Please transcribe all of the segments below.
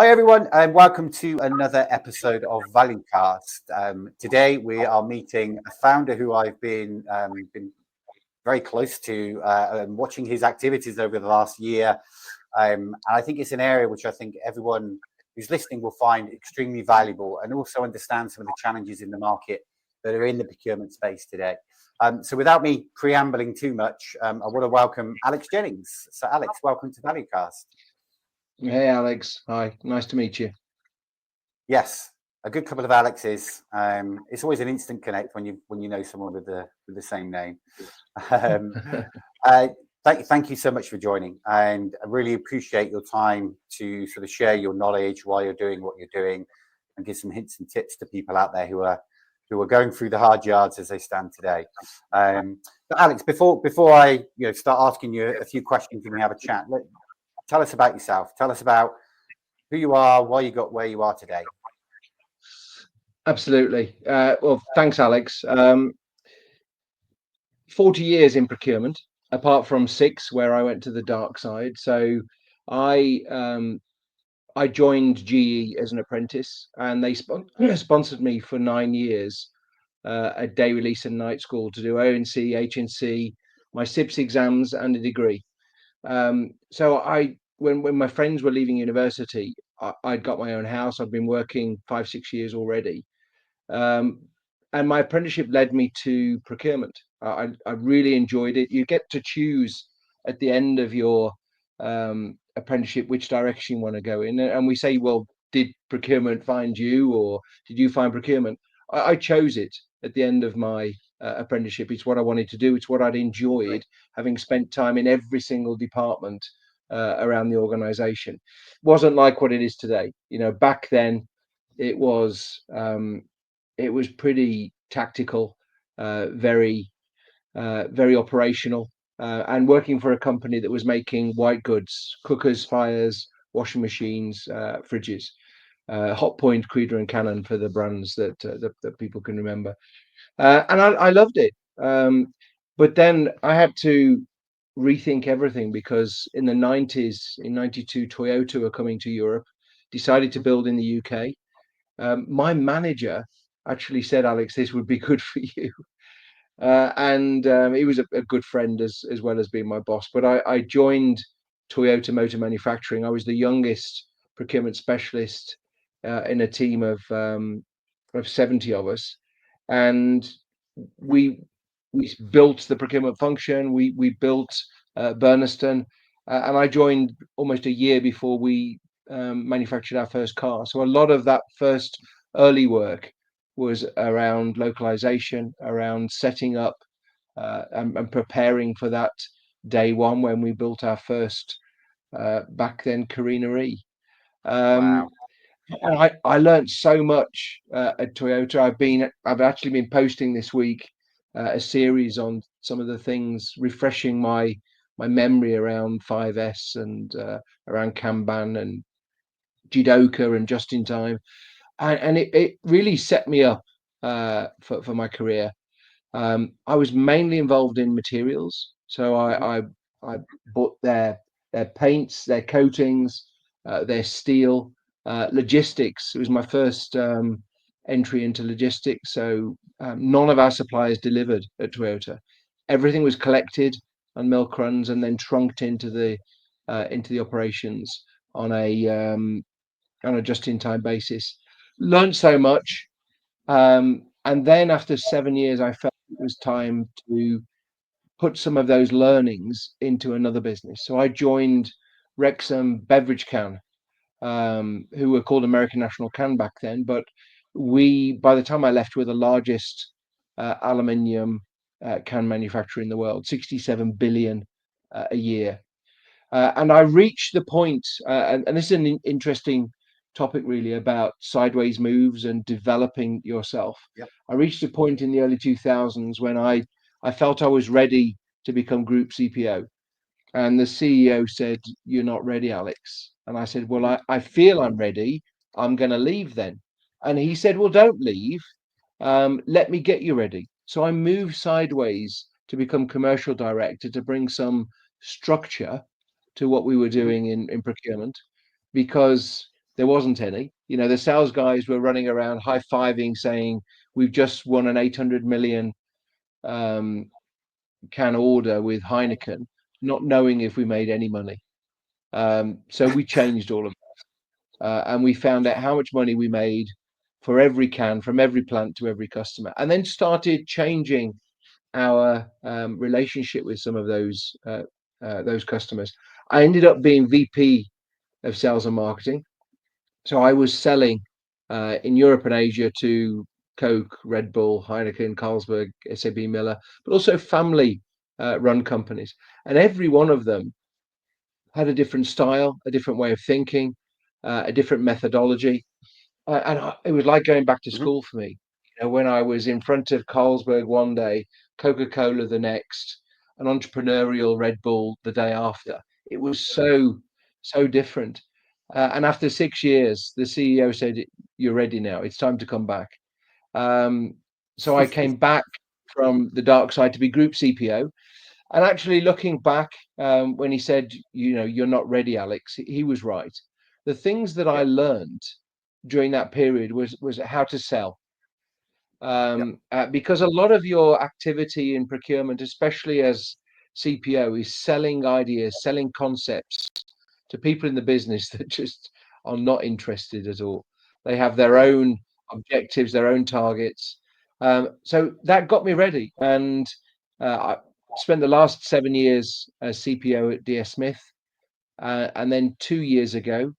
Hi everyone, and welcome to another episode of ValueCast. Today we are meeting a founder who I've been very close to, watching his activities over the last year. And I think it's an area which I think everyone who's listening will find extremely valuable, and also understand some of the challenges in the market that are in the procurement space today. So without me preambling too much, I want to welcome Alex Jennings. So Alex, welcome to ValueCast. Hey Alex, hi, nice to meet you. Yes, a good couple of Alexes. It's always an instant connect when you know someone with the same name. Thank you so much for joining, and I really appreciate your time to sort of share your knowledge while you're doing what you're doing, and give some hints and tips to people out there who are going through the hard yards as they stand today. But Alex, before I start asking you a few questions and we have a chat, tell us about yourself. Tell us about who you are, why you got where you are today. Absolutely. Well, thanks, Alex. 40 years in procurement, apart from 6 where I went to the dark side. So I I joined GE as an apprentice, and they sponsored me for 9 years, a day release and night school to do ONC, HNC, my SIPS exams, and a degree. When my friends were leaving university, I'd got my own house. I'd been working 5, 6 years already, um, and my apprenticeship led me to procurement. I really enjoyed it. You get to choose at the end of your apprenticeship which direction you want to go in, and we say, well, did procurement find you, or did you find procurement? I chose it at the end of my apprenticeship. It's what I wanted to do. It's what I'd enjoyed, having spent time in every single department around the organization. Wasn't like what it is today. Back then it was pretty tactical, very very operational, and working for a company that was making white goods, cookers, fires, washing machines, fridges, Hot Point, Creeder, and Canon for the brands that people can remember. And I loved it. But then I had to rethink everything, because in the 90s, in 92, Toyota were coming to Europe, decided to build in the UK. My manager actually said, Alex, this would be good for you. And he was a good friend as well as being my boss. But I joined Toyota Motor Manufacturing. I was the youngest procurement specialist in a team of 70 of us, and we we built the procurement function. We built Burniston, and I joined almost a year before we manufactured our first car. So a lot of that first early work was around localization, around setting up and preparing for that day one when we built our first back then Carina E. Um, Wow. and I learned so much at Toyota. I've actually been posting this week a series on some of the things, refreshing my memory around 5S and around Kanban and Jidoka and just in time, and it really set me up for my career. I was mainly involved in materials, so I bought their paints, their coatings, their steel, logistics. It was my first entry into logistics. So none of our suppliers delivered at Toyota. Everything was collected on milk runs and then trunked into the operations on a just-in-time basis. Learned so much, and then after 7 years, I felt it was time to put some of those learnings into another business. So I joined Wrexham Beverage Can, who were called American National Can back then. But by the time I left, were the largest aluminium can manufacturer in the world, 67 billion a year. And I reached the point, and this is an interesting topic really, about sideways moves and developing yourself. Yep. I reached a point in the early 2000s when I felt I was ready to become group CPO. And the CEO said, "You're not ready, Alex." And I said, "Well, I feel I'm ready. I'm going to leave then." And he said, "Well, don't leave. Let me get you ready." So I moved sideways to become commercial director, to bring some structure to what we were doing in procurement, because there wasn't any. The sales guys were running around high-fiving, saying, we've just won an 800 million can order with Heineken, not knowing if we made any money. So we changed all of that, and we found out how much money we made for every can, from every plant to every customer, and then started changing our relationship with some of those customers. I ended up being VP of sales and marketing. So I was selling in Europe and Asia to Coke, Red Bull, Heineken, Carlsberg, SAB Miller, but also family run companies. And every one of them had a different style, a different way of thinking, a different methodology. It was like going back to Mm-hmm. school for me. When I was in front of Carlsberg one day, Coca-Cola the next, an entrepreneurial Red Bull the day after. It was so different. And after 6 years, the CEO said, "You're ready now. It's time to come back." So I came back from the dark side to be group CPO. And actually, looking back, when he said, "You're not ready, Alex," he was right. The things that I Yeah. learned during that period was how to sell. Yeah. Because a lot of your activity in procurement, especially as CPO, is selling ideas, selling concepts to people in the business that just are not interested at all. They have their Yeah. own objectives, their own targets. So that got me ready. And I spent the last 7 years as CPO at DS Smith. And then 2 years ago,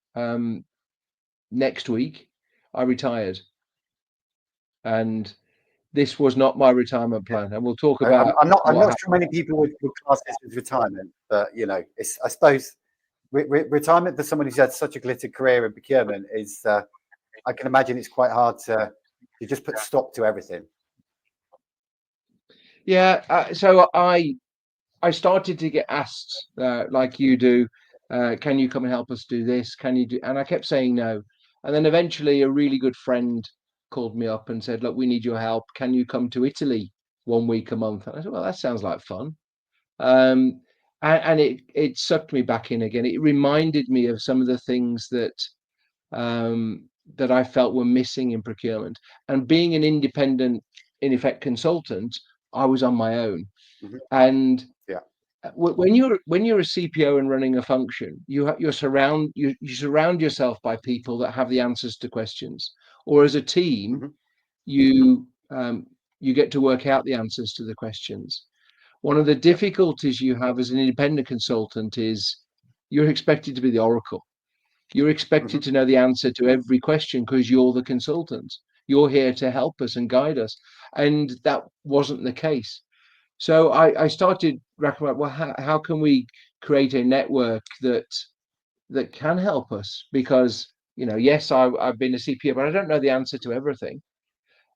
next week, I retired. And this was not my retirement plan. And we'll talk about I'm what not happened. sure many people would class this as retirement, but it's, I suppose retirement for someone who's had such a glittered career in procurement is, I can imagine it's quite hard to just put stop to everything. Yeah. So I started to get asked, like you do, can you come and help us do this? Can you do? And I kept saying no. And then eventually, a really good friend called me up and said, "Look, we need your help. Can you come to Italy 1 week a month?" And I said, "Well, that sounds like fun." Um, and it sucked me back in again. It reminded me of some of the things um, that I felt were missing in procurement. And being an independent, in effect, consultant, I was on my own. Mm-hmm. And Yeah. when you're a CPO and running a function, you surround yourself by people that have the answers to questions, or as a team, Mm-hmm. you um, you get to work out the answers to the questions. One of the Yeah. difficulties you have as an independent consultant is you're expected to be the oracle. You're Mm-hmm. expected to know the answer to every question because you're the consultant. You're here to help us and guide us, and that wasn't the case. So I started recommend, well, how can we create a network that can help us? Because yes, I've been a CPO, but I don't know the answer to everything.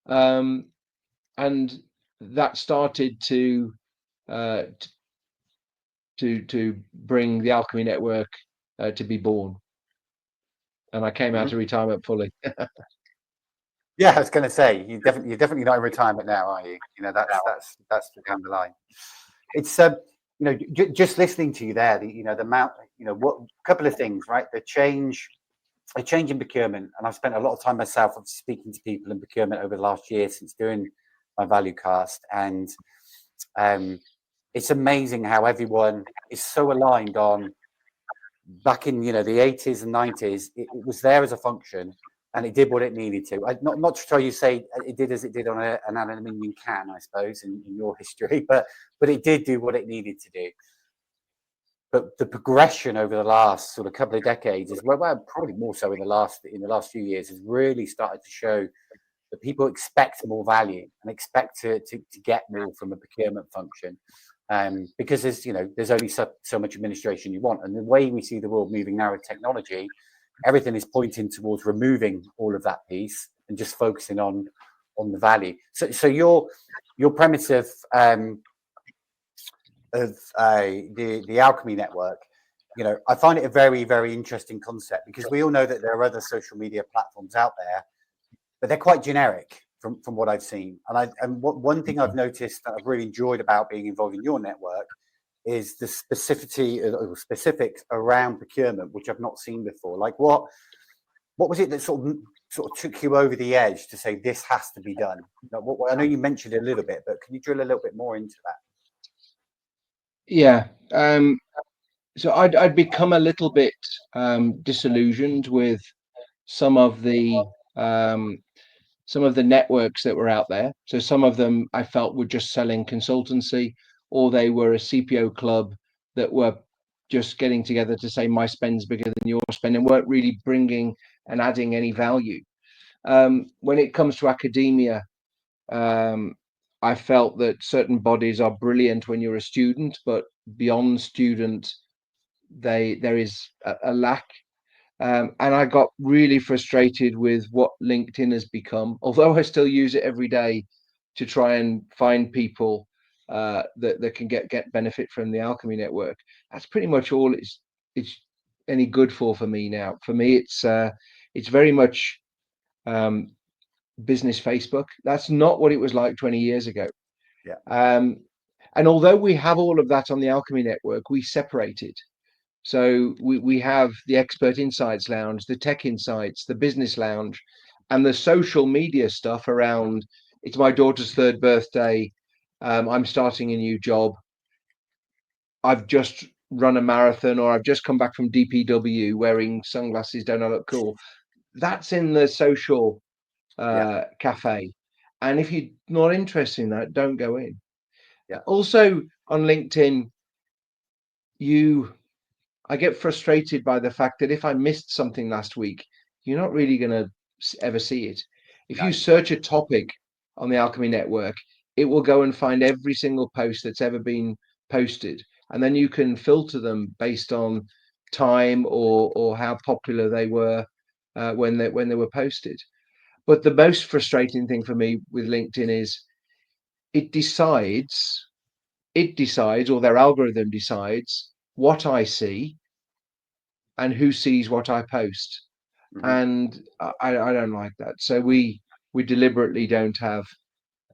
Um, and that started uh, to bring the Alchemie Network to be born. And I came out Mm-hmm. of retirement fully. Yeah, I was going to say you're definitely not in retirement now, are you? That's down the line. It's just listening to you there, the amount, what couple of things, right? A change in procurement, and I've spent a lot of time myself speaking to people in procurement over the last year since doing my ValueCast, and it's amazing how everyone is so aligned on. Back in the 80s and 90s, it was there as a function, and it did what it needed to. Not to try you say it did as it did on an aluminium can, I suppose, in your history, but it did do what it needed to do. But the progression over the last sort of couple of decades is well, probably more so in the last few years, has really started to show that people expect more value and expect to get more from a procurement function. Because there's only so much administration you want, and the way we see the world moving now with technology, everything is pointing towards removing all of that piece and just focusing on the value. So your premise of the Alchemie Network, I find it a very, very interesting concept, because we all know that there are other social media platforms out there, but they're quite generic from what I've seen. And one thing I've noticed that I've really enjoyed about being involved in your network is the specifics around procurement, which I've not seen before. Like what was it that sort of took you over the edge to say this has to be done? I know you mentioned it a little bit, but can you drill a little bit more into that? Yeah. So I'd become a little bit disillusioned with some of the um, some of the networks that were out there. So some of them I felt were just selling consultancy, or they were a CPO club that were just getting together to say my spend's bigger than your spend, and weren't really bringing and adding any value. When it comes to academia, I felt that certain bodies are brilliant when you're a student, but beyond student, there is a lack. And I got really frustrated with what LinkedIn has become, although I still use it every day to try and find people that can get benefit from the Alchemie Network. That's pretty much all it's any good for me now. For me, it's very much um, business Facebook. That's not what it was like 20 years ago. Yeah. And although we have all of that on the Alchemie Network, we separate it. So we have the Expert Insights Lounge, the Tech Insights, the Business Lounge, and the social media stuff around. It's my daughter's third birthday. I'm starting a new job. I've just run a marathon, or I've just come back from DPW wearing sunglasses. Don't I look cool? That's in the social Yeah. cafe. And if you're not interested in that, don't go in. Yeah. Also on LinkedIn, I get frustrated by the fact that if I missed something last week, you're not really going to ever see it. If No. you search a topic on the Alchemy Network, it will go and find every single post that's ever been posted. And then you can filter them based on time or how popular they were when they were posted. But the most frustrating thing for me with LinkedIn is it decides, or their algorithm decides what I see and who sees what I post. Mm-hmm. And I don't like that. So we deliberately don't have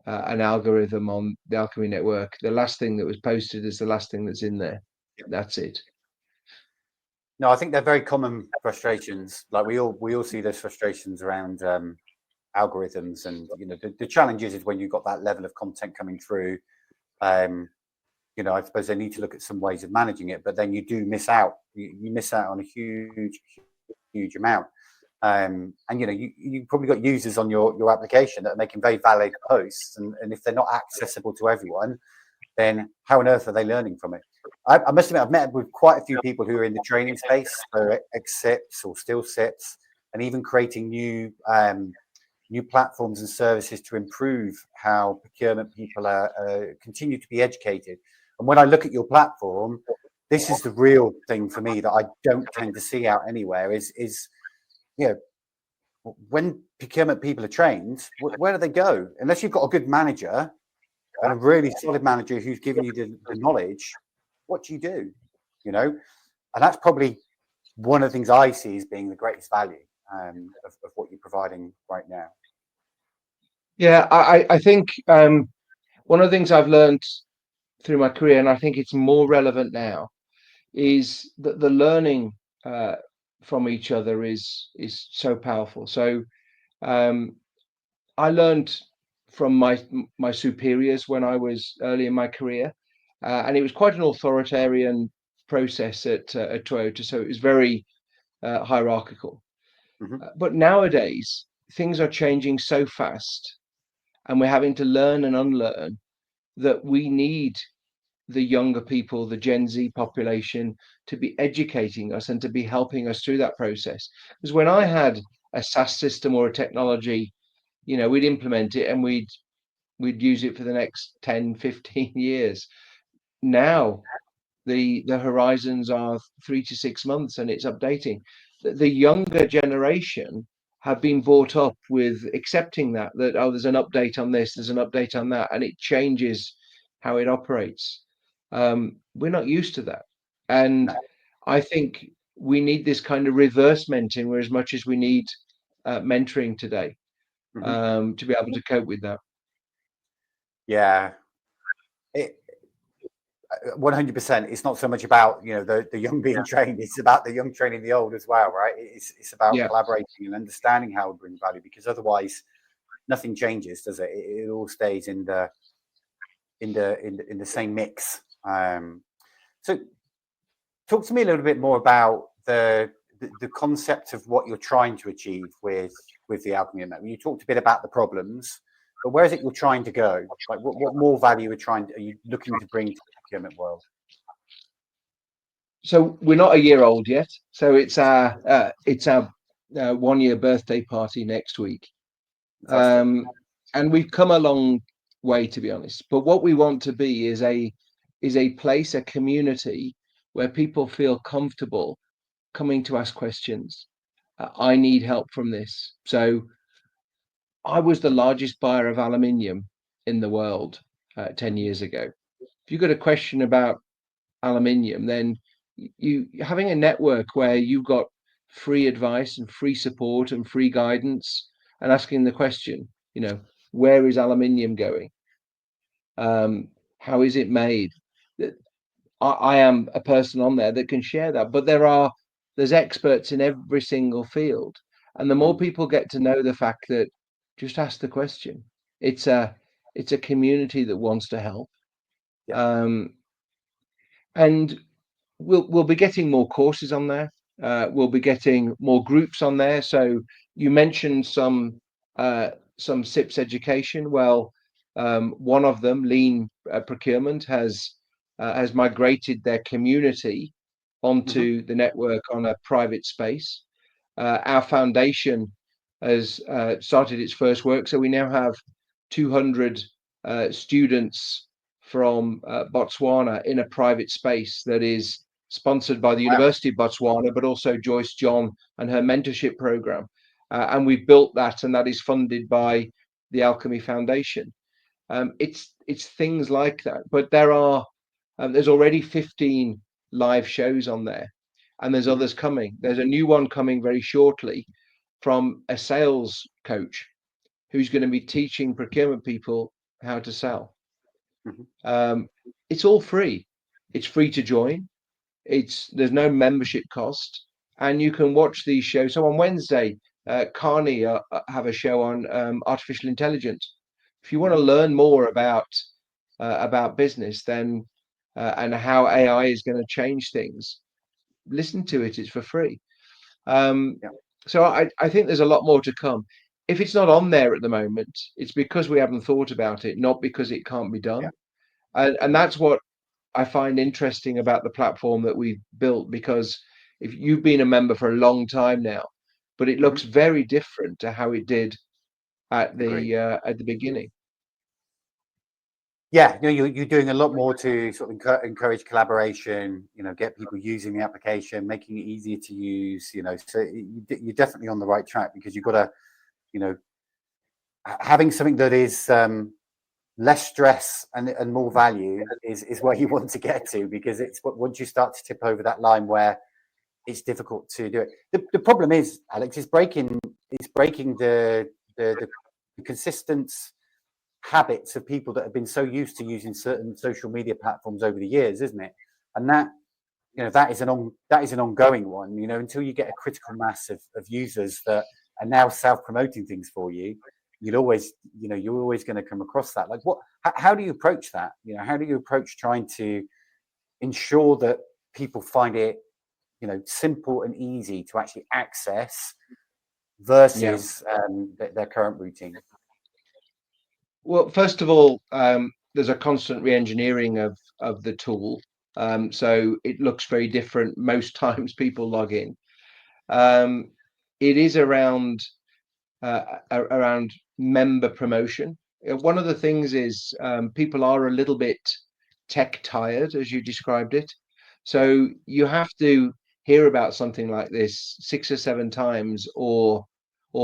an algorithm on the Alchemy Network. The last thing that was posted is the last thing that's in there. Yeah. That's it. No, I think they're very common frustrations. Like we all see those frustrations around algorithms, and the challenge is when you've got that level of content coming through. I suppose they need to look at some ways of managing it, but then you do miss out. You miss out on a huge amount. And you probably got users on your application that are making very valid posts, and if they're not accessible to everyone, then how on earth are they learning from it? I must admit, I've met with quite a few people who are in the training space, so accepts or still sits, and even creating new platforms and services to improve how procurement people continue to be educated. And when I look at your platform, this is the real thing for me that I don't tend to see out anywhere. Is when procurement people are trained, where do they go? Unless you've got a good manager and a really solid manager who's giving you the knowledge, what do you do? And that's probably one of the things I see as being the greatest value of what you're providing right now. Yeah, I think one of the things I've learned through my career, and I think it's more relevant now, is that the learning from each other is so powerful. So I learned from my superiors when I was early in my career, and it was quite an authoritarian process at Toyota. So it was very hierarchical. Mm-hmm. But nowadays, things are changing so fast, and we're having to learn and unlearn that we need the younger people, the Gen Z population, to be educating us and to be helping us through that process. Because when I Yeah. had a SaaS system or a technology, we'd implement it and we'd use it for the next 10, 15 years. Now the horizons are 3 to 6 months and it's updating. The younger generation have been brought up with accepting that oh, there's an update on this, there's an update on that, and it changes how it operates. We're not used to that, and No. I think we need this kind of reverse mentoring, where as much as we need mentoring today, Mm-hmm. to be able to cope with that. Yeah. It, 100%. It's not so much about the young being trained. It's about the young training the old as well, right? It's about Yeah. collaborating and understanding how we bring value, because otherwise nothing changes, does it? It all stays in the same mix. So talk to me a little bit more about the concept of what you're trying to achieve with the Alchemie Network. You talked a bit about the problems, but where is it you're trying to go? Like what more value are you looking to bring to the procurement world? So we're not a year old yet. So it's our 1 year birthday party next week. Fantastic. And we've come a long way, to be honest. But what we want to be is a place, a community where people feel comfortable coming to ask questions. I need help from this. So I was the largest buyer of aluminium in the world 10 years ago. If you've got a question about aluminium, then you having a network where you've got free advice and free support and free guidance and asking the question, where is aluminium going? How is it made? I am a person on there that can share that, but there's experts in every single field, and the more people get to know the fact that just ask the question. It's a community that wants to help, Yeah. and we'll be getting more courses on there. We'll be getting more groups on there. So you mentioned some SIPS education. Well, one of them, Lean Procurement, has migrated their community onto the network on a private space. Our foundation has started its first work, so we now have 200 students from Botswana in a private space that is sponsored by the Wow. University of Botswana, but also Joyce John and her mentorship program. And we've built that, and that is funded by the Alchemie Foundation. It's things like that, but there's already 15 live shows on there, and there's others coming. There's a new one coming very shortly from a sales coach who's going to be teaching procurement people how to sell. It's all free. It's free to join. There's no membership cost, and you can watch these shows. So on Wednesday, Carney have a show on artificial intelligence. If you want to learn more about business, then and how AI is going to change things, listen to it. It's for free. Yeah. So I think there's a lot more to come. If it's not on there at the moment, it's because we haven't thought about it, not because it can't be done. And that's what I find interesting about the platform that we've built, because if you've been a member for a long time now, but it looks very different to how it did at the beginning. Yeah, you're doing a lot more to sort of encourage collaboration. Get people using the application, making it easier to use. So you're definitely on the right track, because you've got to, having something that is less stress and more value is where you want to get to, because it's once you start to tip over that line where it's difficult to do it. The problem is, Alex, is breaking the consistent habits of people that have been so used to using certain social media platforms over the years, isn't it? And that is an ongoing one. Until you get a critical mass of users that are now self-promoting things for you, you're always going to come across that. Like, how do you approach that? How do you approach trying to ensure that people find it simple and easy to actually access versus their current routine? Well, first of all, there's a constant re-engineering of the tool, so it looks very different most times people log in. It is around member promotion. One of the things is people are a little bit tech tired, as you described it. So you have to hear about something like this 6 or 7 times, or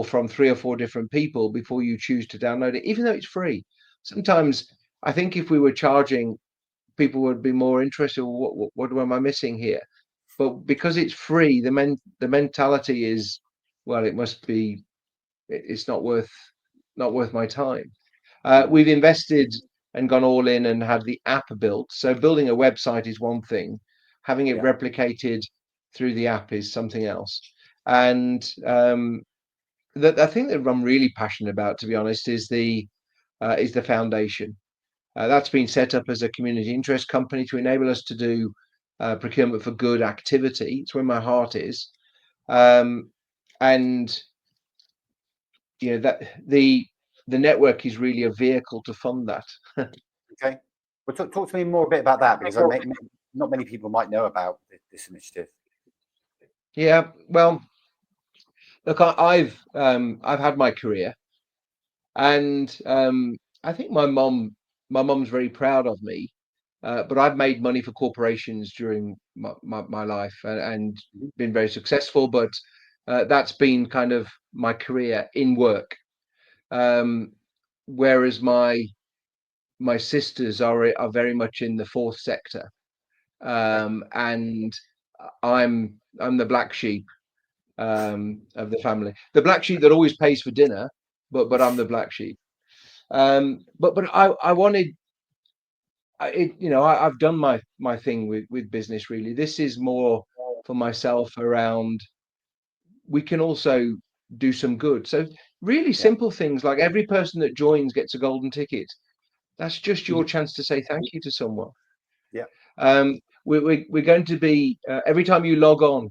from 3 or 4 different people before you choose to download it, even though it's free. Sometimes I think if we were charging, people would be more interested. What am I missing here? But because it's free, the mentality is, well, it must be. It's not worth my time. We've invested and gone all in and had the app built. So building a website is one thing, having it Yeah. replicated through the app is something else. And the thing that I'm really passionate about, to be honest, is the foundation. That's been set up as a community interest company to enable us to do procurement for good activity. It's where my heart is, and that the network is really a vehicle to fund that. Okay. Well, talk to me more a bit about that, because not many people might know about this initiative. Yeah, well, look, I've had my career, and I think my mom's very proud of me. But I've made money for corporations during my life, and Mhm. been very successful. But that's been kind of my career in work. Um, Whereas my sisters are very much in the fourth sector, Okay. and I'm the black sheep of the family, the black sheep that always pays for dinner, but I'm the black sheep. But I wanted I've done my thing with business. Really, this is more for myself around. We can also do some good. So really Yeah. simple things like every person that joins gets a golden ticket. That's just your Mhm. chance to say thank you to someone. Yeah. We're going to be every time you log on,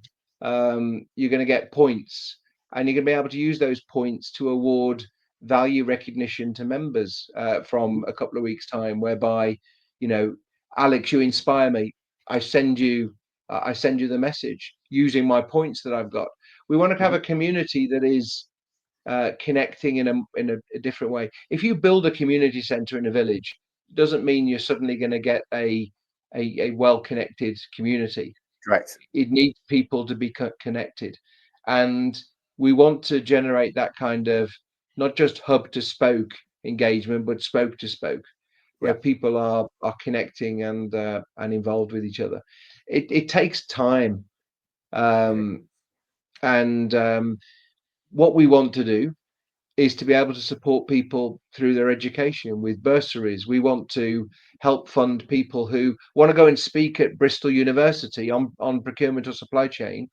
you're going to get points, and you're going to be able to use those points to award value recognition to members from Mhm. a couple of weeks' time. Whereby, you know, Alex, you inspire me. I send you, I send you the message using my points that I've got. We want to have Mhm. a community that is connecting in a different way. If you build a community center in a village, doesn't mean you're suddenly going to get a well connected community. Correct. It needs people to be connected, and we want to generate that kind of not just hub to spoke engagement, but spoke to spoke, where Yeah. people are connecting and involved with each other. It takes time, Yeah. um, and what we want to do is to be able to support people through their education with bursaries. We want to help fund people who want to go and speak at Bristol University on procurement or supply chain,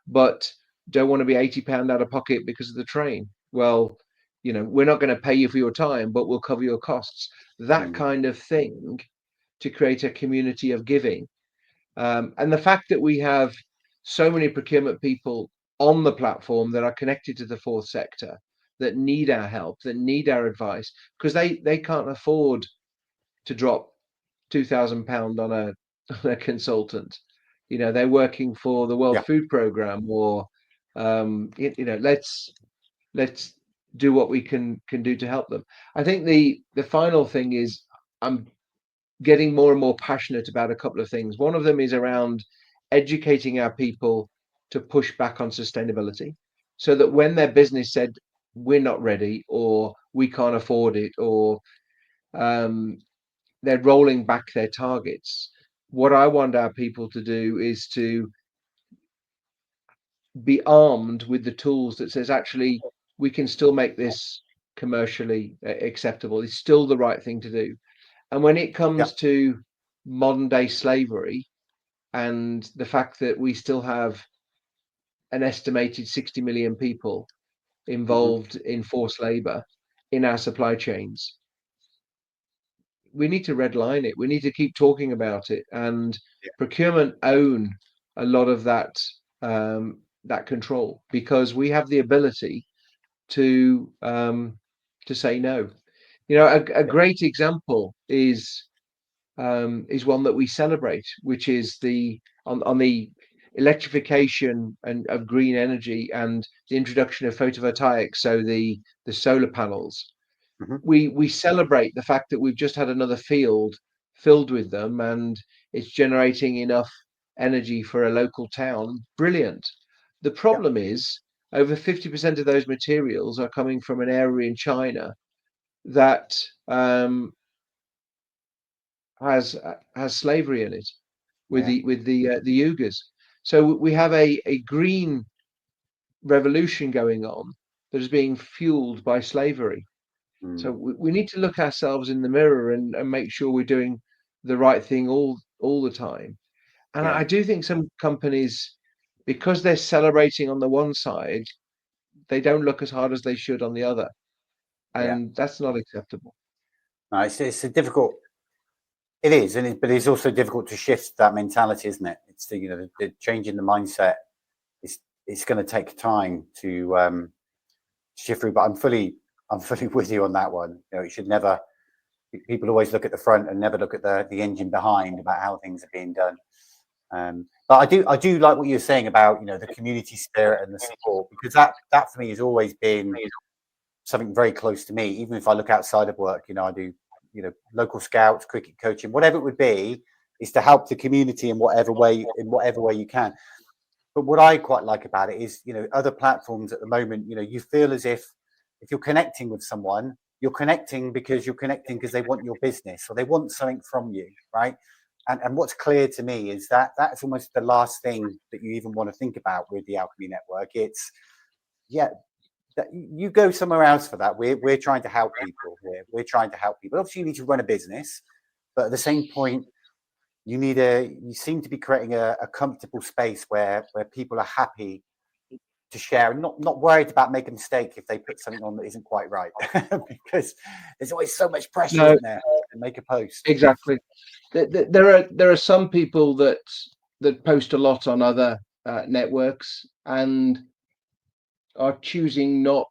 but don't want to be £80 out of pocket because of the train. Well, we're not going to pay you for your time, but we'll cover your costs. That Mm. kind of thing, to create a community of giving. And the fact that we have so many procurement people on the platform that are connected to the fourth sector, that need our help, that need our advice, because they can't afford to drop £2,000 on a on a consultant. They're working for the World Yeah. Food Programme, or let's do what we can do to help them. I think the final thing is, I'm getting more and more passionate about a couple of things. One of them is around educating our people to push back on sustainability, so that when their business said we're not ready, or we can't afford it, or um, they're rolling back their targets, what I want our people to do is to be armed with the tools that says, actually, we can still make this commercially acceptable. It's still the right thing to do. And when it Yeah. comes to modern day slavery, and the fact that we still have an estimated 60 million people Mhm. involved in forced labor in our supply chains, we need to redline it. We need to keep talking about it. And Yeah. procurement own a lot of that control, because we have the ability to say no. A Yeah. great example is one that we celebrate, which is on the electrification and of green energy, and the introduction of photovoltaics, so the solar panels. Mhm. We celebrate the fact that we've just had another field filled with them, and it's generating enough energy for a local town. Brilliant. The Yeah. problem is, over 50% of those materials are coming from an area in China that has slavery in it, with Yeah. the Uyghurs. So we have a green revolution going on that is being fueled by slavery. So Mm. we need to look ourselves in the mirror and make sure we're doing the right thing all the time. And Yeah. I do think some companies, because they're celebrating on the one side, they don't look as hard as they should on the other, Yeah. and that's not acceptable. No, it's a difficult. It is, but it's also difficult to shift that mentality, isn't it? It's the changing the mindset. It's going to take time to shift through. But I'm fully with you on that one. It should never. People always look at the front and never look at the engine behind about how things are being done. But I do like what you're saying about the community spirit and the support, because that for me has always been something very close to me. Even if I look outside of work, I do local scouts, cricket coaching, whatever it would be, is to help the community in whatever way you can. But what I quite like about it is other platforms at the moment, you feel as if you're connecting with someone, you're connecting because they want your business or they want something from you, right? And what's clear to me is that that's almost the last thing that you even want to think about with the Alchemie Network. It's yeah, that you go somewhere else for that. We're trying to help people here. We're trying to help people. Obviously, you need to run a business, but at the same point, you seem to be creating a comfortable space where people are happy to share and not worried about making a mistake if they put something on that isn't quite right. Because there's always so much pressure, No, isn't there, to make a post. exactly. There are some people that post a lot on other networks and are choosing not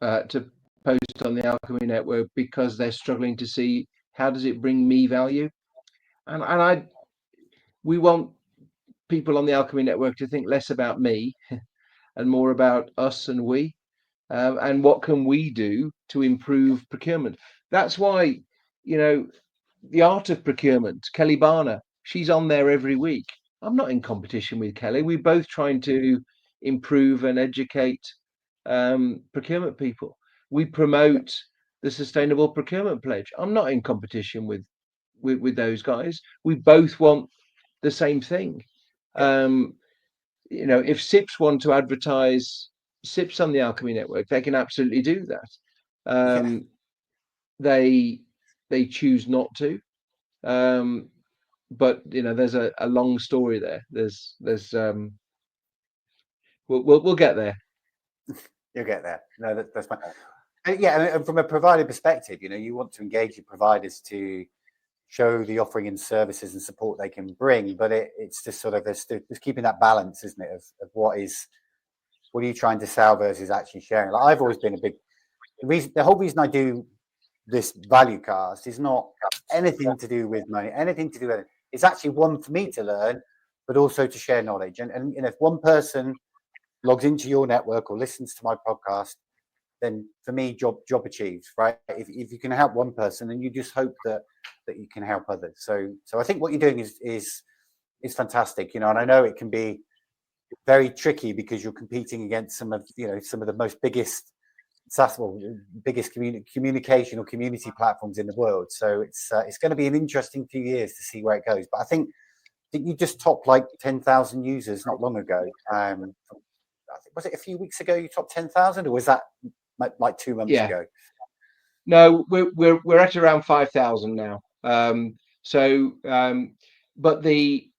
to post on the Alchemy Network because they're struggling to see how does it bring me value. And we want people on the Alchemy Network to think less about me and more about us and we, and what can we do to improve procurement. That's why, you know, the art of procurement, Kelly Barner, she's on there every week. I'm not in competition with Kelly. We're both trying to improve and educate procurement people. We Yeah, promote the Sustainable Procurement Pledge. I'm not in competition with those guys. We both want the same thing. yeah, Um, if SIPs want to advertise SIPs on the Alchemy Network, they can absolutely do that. yeah, Um, they they choose not to. Um, but there's a long story there. There's we'll get there. you'll get there. No, that's fine. Yeah, and from a provider perspective, you want to engage your providers to show the offering and services and support they can bring, but it's just sort of just keeping that balance, isn't it, of what are you trying to sell versus actually sharing. Like I've always been the whole reason I do this value cast is not anything to do with money, anything to do with it. It's actually one for me to learn, but also to share knowledge. And if one person logs into your network or listens to my podcast, then for me, job achieved, right? If you can help one person, then you just hope that you can help others. So I think what you're doing is fantastic, and I know it can be very tricky because you're competing against some of the most biggest communication or community platforms in the world. So it's going to be an interesting few years to see where it goes. But I think you just topped like 10,000 users not long ago. I think was it a few weeks ago you topped 10,000, or was that like 2 months Yeah. ago? No, we're at around 5,000 now. But the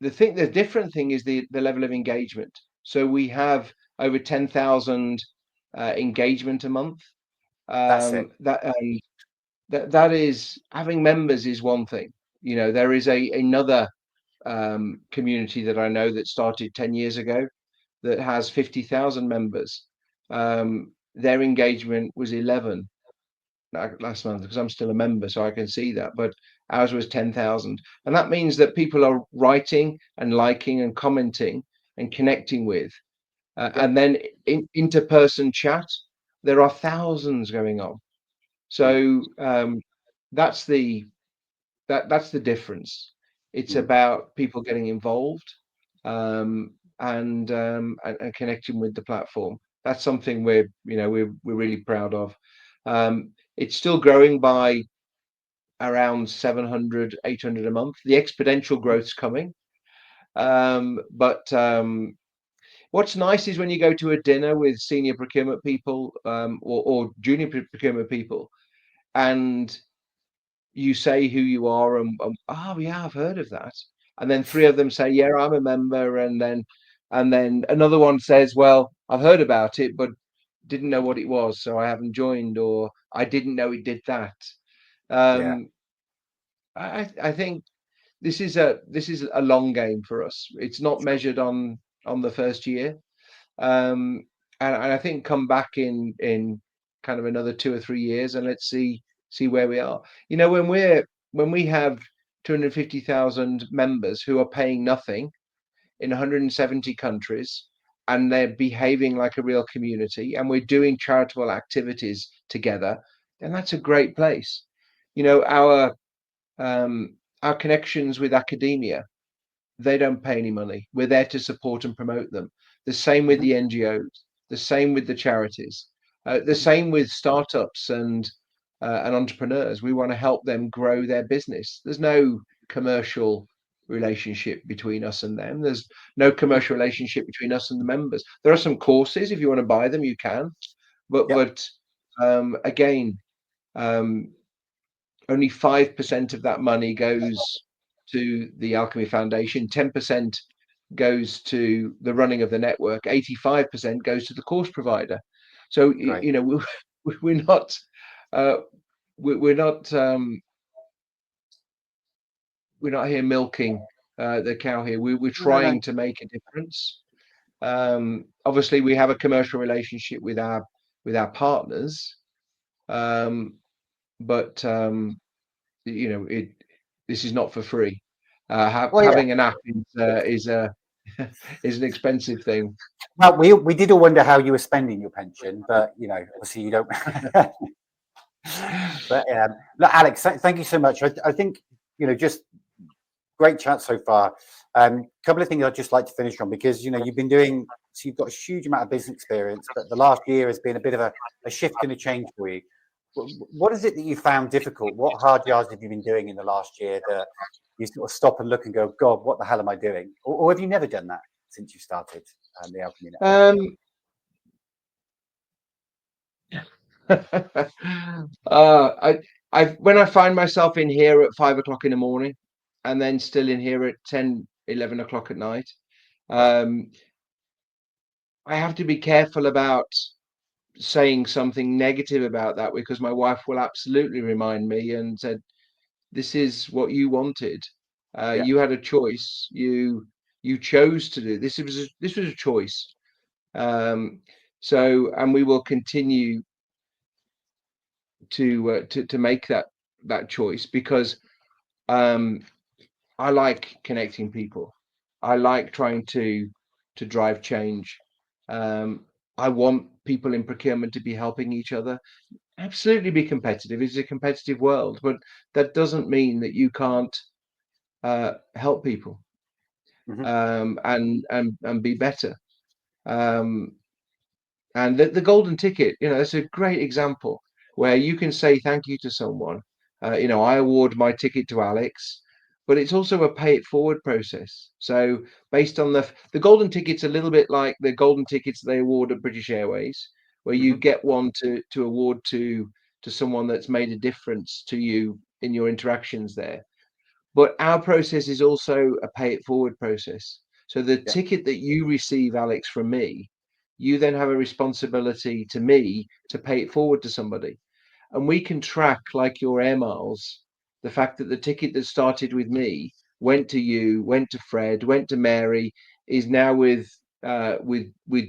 different thing is the level of engagement. So we have over 10,000 engagement a month. That's it. That is, having members is one thing. There is another community that I know that started 10 years ago that has 50,000 members. Their engagement was 11 last month because I'm still a member, so I can see that. But ours was 10,000, and that means that people are writing and liking and commenting and connecting with, Yeah. and then in interperson chat, there are thousands going on. Mm, So that's that's the difference. It's mm, about people getting involved, and connecting with the platform. That's something we're really proud of. It's still growing by around 700, 800 a month. The exponential growth's coming, but What's nice is when you go to a dinner with senior procurement people, or junior procurement people, and you say who you are, and oh yeah, I've heard of that, and then three of them say, yeah, I'm a member, and then another one says, well, I've heard about it, but didn't know what it was, so I haven't joined, or I didn't know it did that. Yeah, Um, I think this is a long game for us. It's not sure. measured on the first year. Um, and I think come back in kind of another 2 or 3 years, and let's see where we are. When we have 250,000 members who are paying nothing in 170 countries, and they're behaving like a real community, and we're doing charitable activities together, then that's a great place. You know, our connections with academia, they don't pay any money. We're there to support and promote them. The same with Hmm. the NGOs, the same with the charities, the Hmm. same with startups and entrepreneurs. We want to help them grow their business. There's no commercial relationship between us and them. There's no Hmm. commercial relationship between us and the members. There are some courses, if you want to buy them, you can. But Yep. again, um, only 5% of that money goes to the Alchemy Foundation, 10% goes to the running of the network, 85% goes to the course provider. So Great. we're not uh, we're not we're not here milking the cow here. We're No, no. trying to make a difference. Obviously, we have a commercial relationship with our partners, um, but it this is not for free. Well, yeah. Having an app is a is an expensive thing. Well, we did all wonder how you were spending your pension, but obviously you don't. But look, Alex, thank you so much. I think just great chat so far. Couple of things I'd just like to finish on because you've been doing. So you've got a huge amount of business experience, but the last year has been a bit of a shift and a change for you. What is it that you found difficult? What hard yards have you been doing in the last year that you sort of stop and look and go, God, what the hell am I doing? Or have you never done that since you started the Alchemy Network? Um, I when I find myself in here at 5 o'clock in the morning, and then still in here at 10, 11 o'clock at night, Yeah. um, I have to be careful about saying something negative about that because my wife will absolutely remind me and said, "This is what you wanted. Yeah. You had a choice. You chose to do this. This was a choice." Um, and we will continue to make that choice because um, I like connecting people. I like trying to drive change. Um, I want people in procurement to be helping each other. Absolutely be competitive. It's a competitive world, but that doesn't mean that you can't help people Hmm. and be better. Um, And the golden ticket, that's a great example where you can say thank you to someone. I award my ticket to Alex, but it's also a pay it forward process. So based on the golden ticket's a little bit like the golden tickets they award at British Airways, where you Hmm. get one to award to someone that's made a difference to you in your interactions there. But our process is also a pay it forward process. So the Yeah. ticket that you receive, Alex, from me, you then have a responsibility to me to pay it forward to somebody. And we can track, like your air miles, the fact that the ticket that started with me went to you, went to Fred, went to Mary, is now with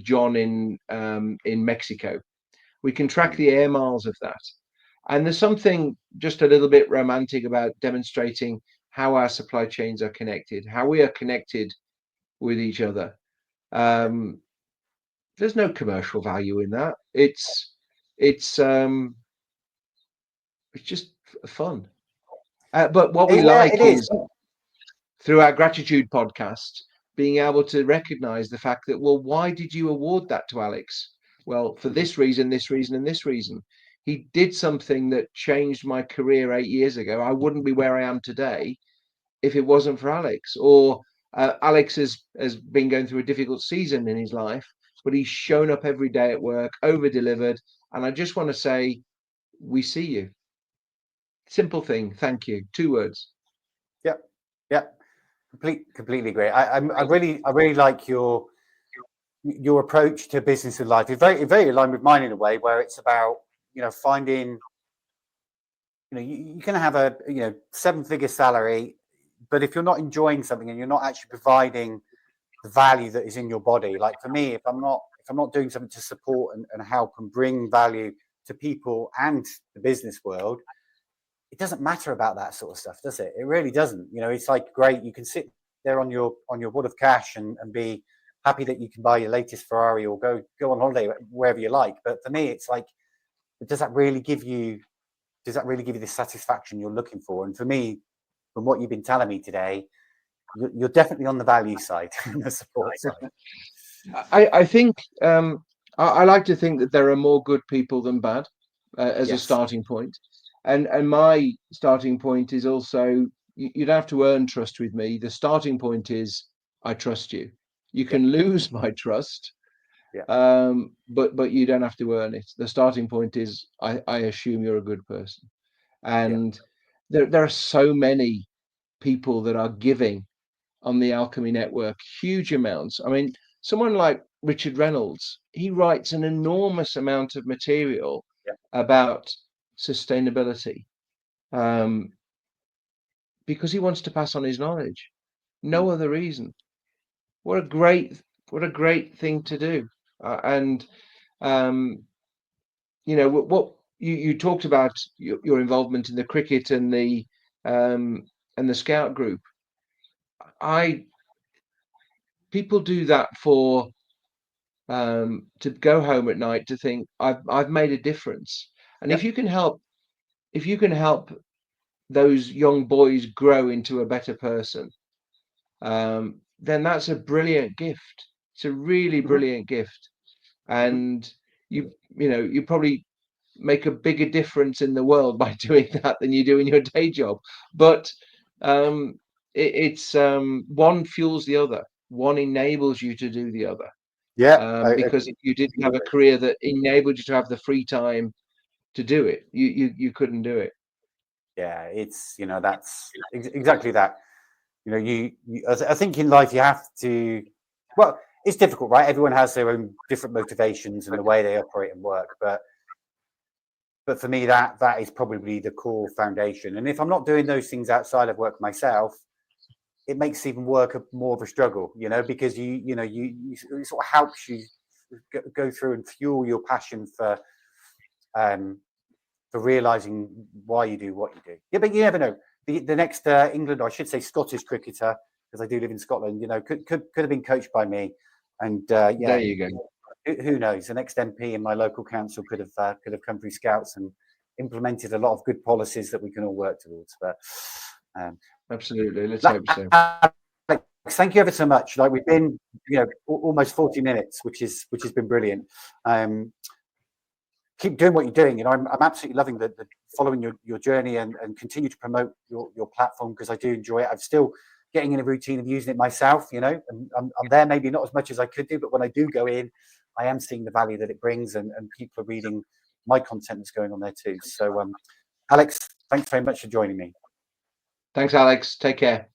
John in Mexico. We can track Mm. the air miles of that. And there's something just a little bit romantic about demonstrating how our supply chains are connected, how we are connected with each other. Yeah. Um, there's no commercial value in that. It's just fun. But what we Yeah, it like is. is through our gratitude podcast, being able to recognize the fact that, well, why did you award that to Alex? Well, for Hmm. this reason, and this reason. He did something that changed my career 8 years ago. I wouldn't be where I am today if it wasn't for Alex. Or Alex has been going through a difficult season in his life, but he's shown up every day at work, over delivered. And I just want to say, we see you. Simple thing. Thank you. 2 words. Yep. Yep. Completely agree. I really like your approach to business and life. It's very aligned with mine in a way, where it's about, finding, you can have a 7-figure salary, but if you're not enjoying something and you're not actually providing the value that is in your body, like for me, if I'm not doing something to support and help and bring value to people and the business world, it doesn't matter about that sort of stuff, does it? It really doesn't. It's like, great, you can sit there on your wad of cash and be happy that you can buy your latest Ferrari or go on holiday wherever you like. But for me, it's like, does that really give you the satisfaction you're looking for? And for me, from what you've been telling me today, you're definitely on the value side and the support side. I think I like to think that there are more good people than bad as a starting point. And my starting point is also, you don't have to earn trust with me. The starting point is, I trust you. You can lose my trust, but you don't have to earn it. The starting point is, I assume you're a good person. And there are so many people that are giving on the Alchemie Network, huge amounts. I mean, someone like Richard Reynolds, he writes an enormous amount of material about sustainability, because he wants to pass on his knowledge. No other reason. What a great thing to do. And what you talked about, your involvement in the cricket and the scout group. People do that for to go home at night to think, I've made a difference. And if you can help those young boys grow into a better person, then that's a brilliant gift. It's a really brilliant gift. And you probably make a bigger difference in the world by doing that than you do in your day job. But it's one fuels the other. One enables you to do the other. Because if you didn't have a career that enabled you to have the free time to do it, you couldn't do it. Yeah, it's that's exactly that. I think in life you have to. Well, it's difficult, right? Everyone has their own different motivations and the way they operate and work, but for me, that is probably the core foundation. And if I'm not doing those things outside of work myself, it makes even work more of a struggle, because you it sort of helps you go through and fuel your passion for realizing why you do what you do. Yeah, but you never know. The next England, or I should say Scottish cricketer, because I do live in Scotland, could have been coached by me. And there you go. Who knows? The next MP in my local council could have come through Scouts and implemented a lot of good policies that we can all work towards. But absolutely, let's hope so. Thank you ever so much. Like, we've been, almost 40 minutes, which has been brilliant. Keep doing what you're doing. I'm absolutely loving the following your journey and continue to promote your platform, because I do enjoy it. I'm still getting in a routine of using it myself, and I'm there maybe not as much as I could do, but when I do go in, I am seeing the value that it brings, and people are reading my content that's going on there too. So, Alex, thanks very much for joining me. Thanks, Alex. Take care.